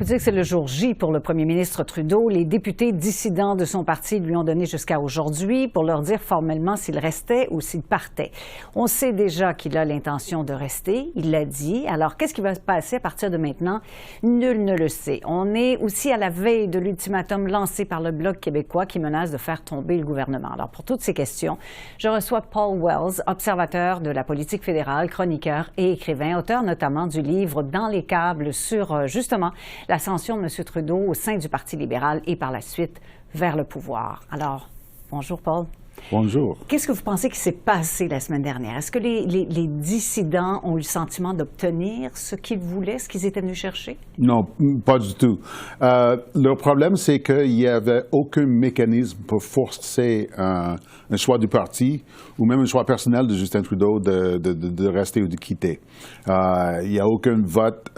peut dire que c'est le jour J pour le premier ministre Trudeau. Les députés dissidents de son parti lui ont donné jusqu'à aujourd'hui pour leur dire formellement s'il restait ou s'il partait. On sait déjà qu'il a l'intention de rester, il l'a dit. Alors, qu'est-ce qui va se passer à partir de maintenant? Nul ne le sait. On est aussi à la veille de l'ultimatum lancé par le Bloc québécois qui menace de faire tomber le gouvernement. Alors, pour toutes ces questions, je reçois Paul Wells, observateur de la politique fédérale, chroniqueur et écrivain, auteur notamment du livre « Dans les câbles » sur, justement, l'ascension de M. Trudeau au sein du Parti libéral et par la suite vers le pouvoir. Alors, bonjour Paul. Bonjour. Qu'est-ce que vous pensez qui s'est passé la semaine dernière? Est-ce que les dissidents ont eu le sentiment d'obtenir ce qu'ils voulaient, ce qu'ils étaient venus chercher? Non, pas du tout. Le problème, c'est qu'il n'y avait aucun mécanisme pour forcer un choix du parti ou même un choix personnel de Justin Trudeau de rester ou de quitter. Il n'y a aucun vote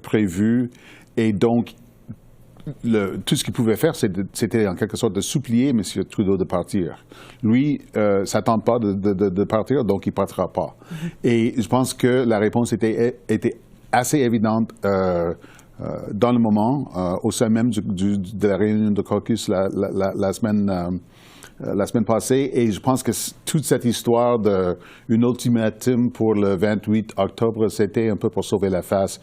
prévu et donc tout ce qu'il pouvait faire, c'était en quelque sorte de supplier M. Trudeau de partir. Lui, ça ne tente pas de partir, donc il ne partira pas. Et je pense que la réponse était assez évidente dans le moment, au sein même de la réunion de caucus la semaine passée. Et je pense que toute cette histoire d'une ultimatum pour le 28 octobre, c'était un peu pour sauver la face.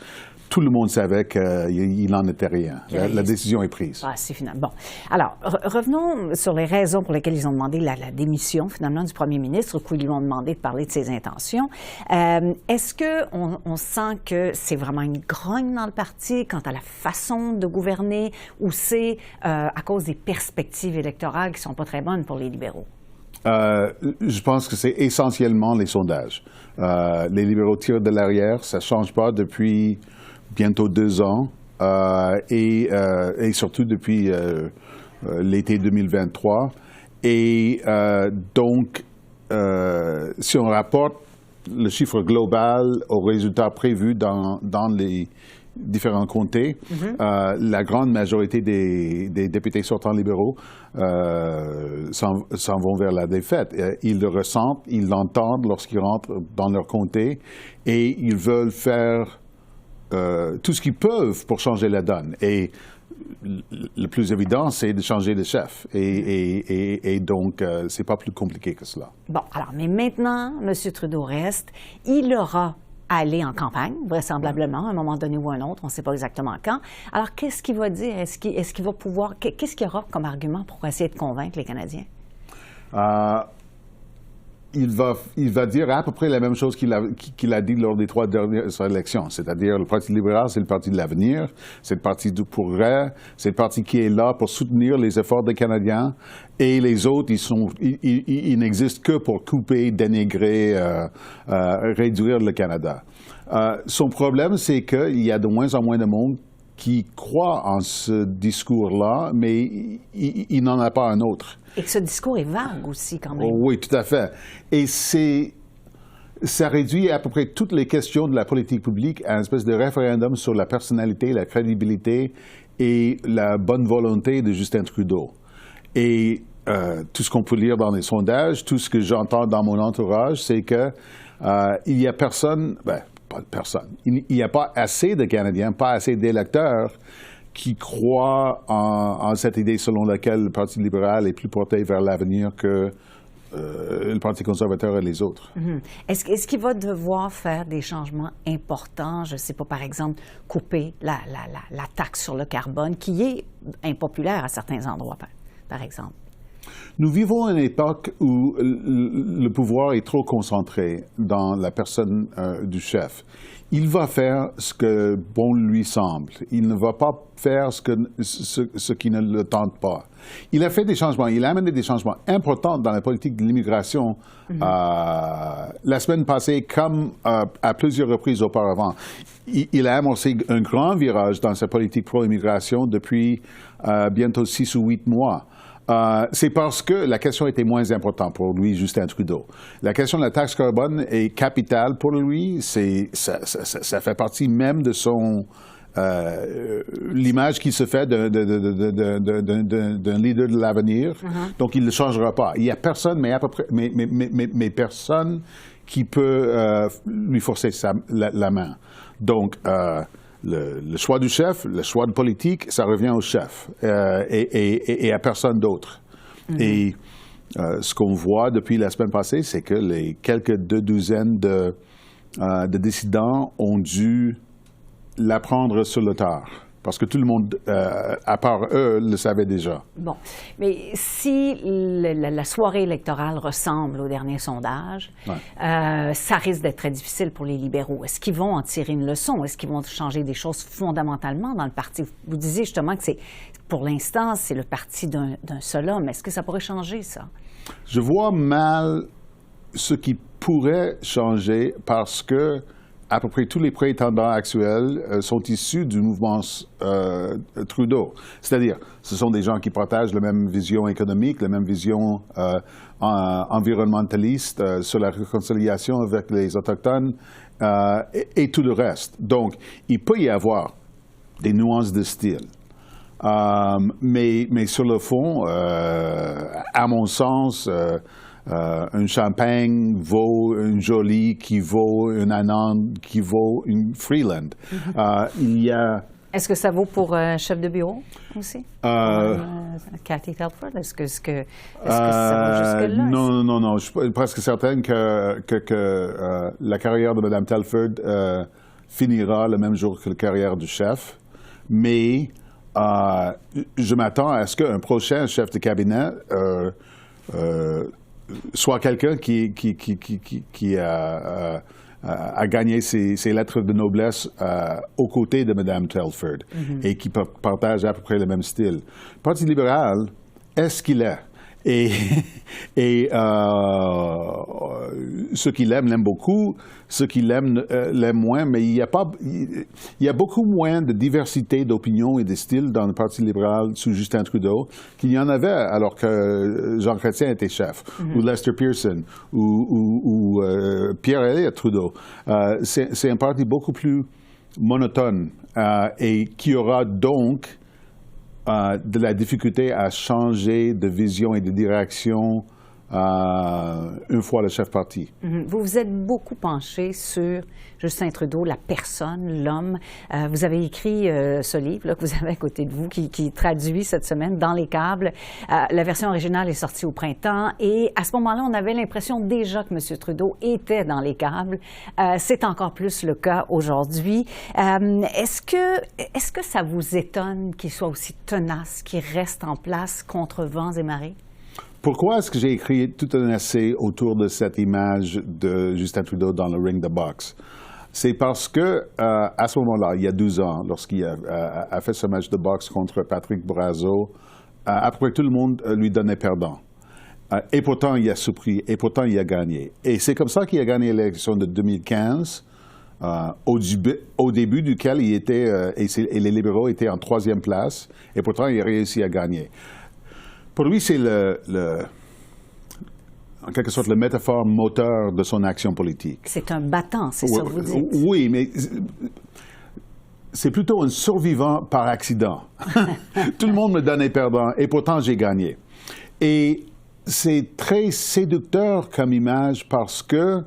Tout le monde savait qu'il n'en était rien. La décision est prise. Ah, c'est final. Bon. Alors, revenons sur les raisons pour lesquelles ils ont demandé la démission, finalement, du premier ministre, où ils lui ont demandé de parler de ses intentions. Est-ce qu'on sent que c'est vraiment une grogne dans le parti quant à la façon de gouverner ou c'est à cause des perspectives électorales qui ne sont pas très bonnes pour les libéraux? Je pense que c'est essentiellement les sondages. Les libéraux tirent de l'arrière. Ça ne change pas depuis bientôt 2 ans et surtout depuis l'été 2023. Et donc, si on rapporte le chiffre global aux résultats prévus dans les différents comtés, la grande majorité des députés sortants libéraux s'en vont vers la défaite. Ils le ressentent, ils l'entendent lorsqu'ils rentrent dans leur comté et ils veulent faire tout ce qu'ils peuvent pour changer la donne. Et le plus évident, c'est de changer de chef. Et donc, c'est pas plus compliqué que cela. Bon, alors, mais maintenant, M. Trudeau reste. Il aura à aller en campagne, vraisemblablement, à un moment donné ou un autre, on ne sait pas exactement quand. Alors, qu'est-ce qu'il va dire? Est-ce qu'il va pouvoir... Qu'est-ce qu'il y aura comme argument pour essayer de convaincre les Canadiens? Il va dire à peu près la même chose qu'il a dit lors des 3 dernières élections, c'est-à-dire le Parti libéral, c'est le parti de l'avenir, c'est le parti du progrès, c'est le parti qui est là pour soutenir les efforts des Canadiens, et les autres, ils n'existent que pour couper, dénigrer, réduire le Canada. Son problème, c'est qu'il y a de moins en moins de monde qui croit en ce discours-là, mais il n'en a pas un autre. Et que ce discours est vague aussi, quand même. Oui, tout à fait. Et ça réduit à peu près toutes les questions de la politique publique à une espèce de référendum sur la personnalité, la crédibilité et la bonne volonté de Justin Trudeau. Et tout ce qu'on peut lire dans les sondages, tout ce que j'entends dans mon entourage, c'est que il y a personne... pas de personne. Il n'y a pas assez de Canadiens, pas assez d'électeurs qui croient en cette idée selon laquelle le Parti libéral est plus porté vers l'avenir que le Parti conservateur et les autres. Est-ce qu'il va devoir faire des changements importants? Je ne sais pas, par exemple, couper la taxe sur le carbone, qui est impopulaire à certains endroits, par exemple. Nous vivons une époque où le pouvoir est trop concentré dans la personne du chef. Il va faire ce que bon lui semble. Il ne va pas faire ce qui ne le tente pas. Il a fait des changements. Il a amené des changements importants dans la politique de l'immigration la semaine passée comme à plusieurs reprises auparavant. Il a amorcé un grand virage dans sa politique pro-immigration depuis bientôt 6 ou 8 mois. C'est parce que la question était moins importante pour lui, Justin Trudeau. La question de la taxe carbone est capitale pour lui. Ça fait partie même de l'image qui se fait d'un leader de l'avenir. Donc, il ne le changera pas. Il n'y a personne, mais personne qui peut lui forcer la main. Donc, le choix du chef, le choix de politique, ça revient au chef et à personne d'autre. Et ce qu'on voit depuis la semaine passée, c'est que les quelques 2 douzaines de dissidents ont dû l'apprendre sur le tard. Parce que tout le monde, à part eux, le savait déjà. Bon. Mais si la soirée électorale ressemble au dernier sondage, ça risque d'être très difficile pour les libéraux. Est-ce qu'ils vont en tirer une leçon? Est-ce qu'ils vont changer des choses fondamentalement dans le parti? Vous disiez justement que pour l'instant, c'est le parti d'un seul homme. Est-ce que ça pourrait changer, ça? Je vois mal ce qui pourrait changer parce que à peu près tous les prétendants actuels sont issus du mouvement Trudeau. C'est-à-dire, ce sont des gens qui partagent la même vision économique, la même vision environnementaliste sur la réconciliation avec les Autochtones et tout le reste. Donc, il peut y avoir des nuances de style. Mais sur le fond, à mon sens, un champagne vaut une jolie qui vaut une Anand qui vaut une Freeland. Il y a... Est-ce que ça vaut pour chef de bureau aussi? Cathy Telford? Est-ce que ça va jusque-là? Non. Je suis presque certain que la carrière de Mme Telford finira le même jour que la carrière du chef. Mais je m'attends à ce qu'un prochain chef de cabinet soit quelqu'un qui a gagné ses lettres de noblesse aux côtés de Mme Telford et qui partage à peu près le même style. Le Parti libéral est ce qu'il est. Et ceux qui l'aiment l'aiment beaucoup, ceux qui l'aiment l'aiment moins, mais il y a beaucoup moins de diversité d'opinions et de styles dans le Parti libéral sous Justin Trudeau qu'il y en avait alors que Jean Chrétien était chef, ou Lester Pearson, ou Pierre Elliott Trudeau. C'est un parti beaucoup plus monotone et qui aura donc de la difficulté à changer de vision et de direction une fois le chef parti. Vous vous êtes beaucoup penché sur Justin Trudeau, la personne, l'homme. Vous avez écrit ce livre là, que vous avez à côté de vous, qui traduit cette semaine dans les câbles. La version originale est sortie au printemps et à ce moment-là, on avait l'impression déjà que M. Trudeau était dans les câbles. C'est encore plus le cas aujourd'hui. Est-ce que ça vous étonne qu'il soit aussi tenace, qu'il reste en place contre vents et marées? Pourquoi est-ce que j'ai écrit tout un essai autour de cette image de Justin Trudeau dans le ring de boxe? C'est parce que à ce moment-là, il y a 12 ans, lorsqu'il a fait ce match de boxe contre Patrick Brazeau, à peu près tout le monde lui donnait perdant. Et pourtant, il a surpris, et pourtant, il a gagné. Et c'est comme ça qu'il a gagné l'élection de 2015, au début duquel il était, et les libéraux étaient en 3e place, et pourtant, il a réussi à gagner. Pour lui, c'est en quelque sorte, le métaphore moteur de son action politique. C'est un battant, c'est ça que vous dites? Oui, mais c'est plutôt un survivant par accident. Tout le monde me donnait perdant, et pourtant j'ai gagné. Et c'est très séducteur comme image parce que,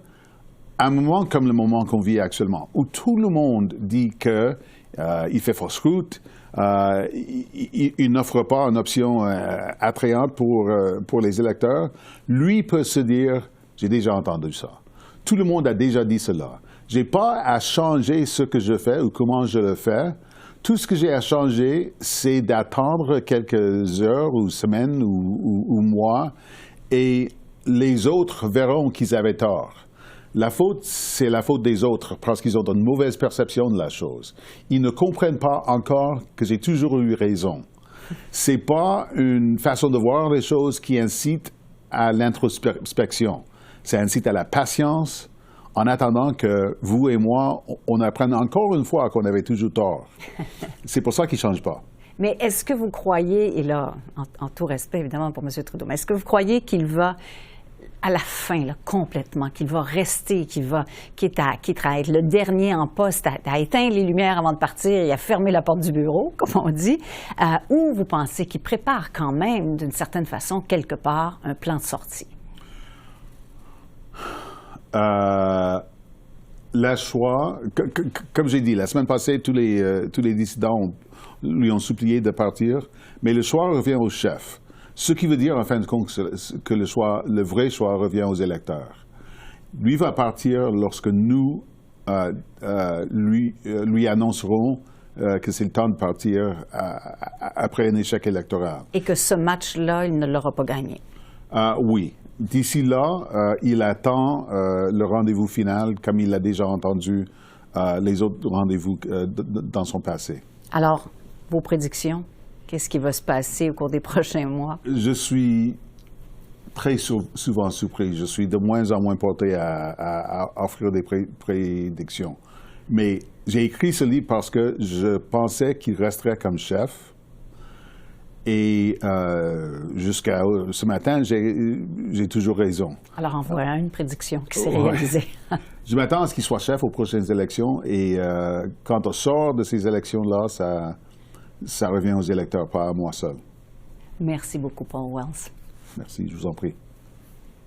à un moment comme le moment qu'on vit actuellement, où tout le monde dit qu'il fait fausse route, il n'offre pas une option attrayante pour les électeurs, lui peut se dire « j'ai déjà entendu ça ». Tout le monde a déjà dit cela. Je n'ai pas à changer ce que je fais ou comment je le fais. Tout ce que j'ai à changer, c'est d'attendre quelques heures ou semaines ou mois et les autres verront qu'ils avaient tort. La faute, c'est la faute des autres parce qu'ils ont une mauvaise perception de la chose. Ils ne comprennent pas encore que j'ai toujours eu raison. C'est pas une façon de voir les choses qui incite à l'introspection. Ça incite à la patience en attendant que vous et moi, on apprenne encore une fois qu'on avait toujours tort. C'est pour ça qu'ils ne changent pas. Mais est-ce que vous croyez, et là, en tout respect évidemment pour M. Trudeau, mais est-ce que vous croyez qu'il va à la fin, là, complètement, qu'il va rester, quitte à être le dernier en poste, à éteindre les lumières avant de partir et à fermer la porte du bureau, comme on dit, ou vous pensez qu'il prépare quand même, d'une certaine façon, quelque part, un plan de sortie? le choix, comme j'ai dit, la semaine passée, tous les dissidents lui ont supplié de partir, mais le choix revient au chef. Ce qui veut dire, en fin de compte, que le vrai choix revient aux électeurs. Lui va partir lorsque nous lui annoncerons que c'est le temps de partir après un échec électoral. Et que ce match-là, il ne l'aura pas gagné. Oui. D'ici là, il attend le rendez-vous final, comme il a déjà entendu les autres rendez-vous dans son passé. Alors, vos prédictions? Qu'est-ce qui va se passer au cours des prochains mois? Je suis très souvent surpris. Je suis de moins en moins porté à offrir des prédictions. Mais j'ai écrit ce livre parce que je pensais qu'il resterait comme chef. Et jusqu'à ce matin, j'ai toujours raison. Alors, en voilà une prédiction qui s'est réalisée. Je m'attends à ce qu'il soit chef aux prochaines élections. Et quand on sort de ces élections-là, ça revient aux électeurs, pas à moi seul. Merci beaucoup, Paul Wells. Merci, je vous en prie.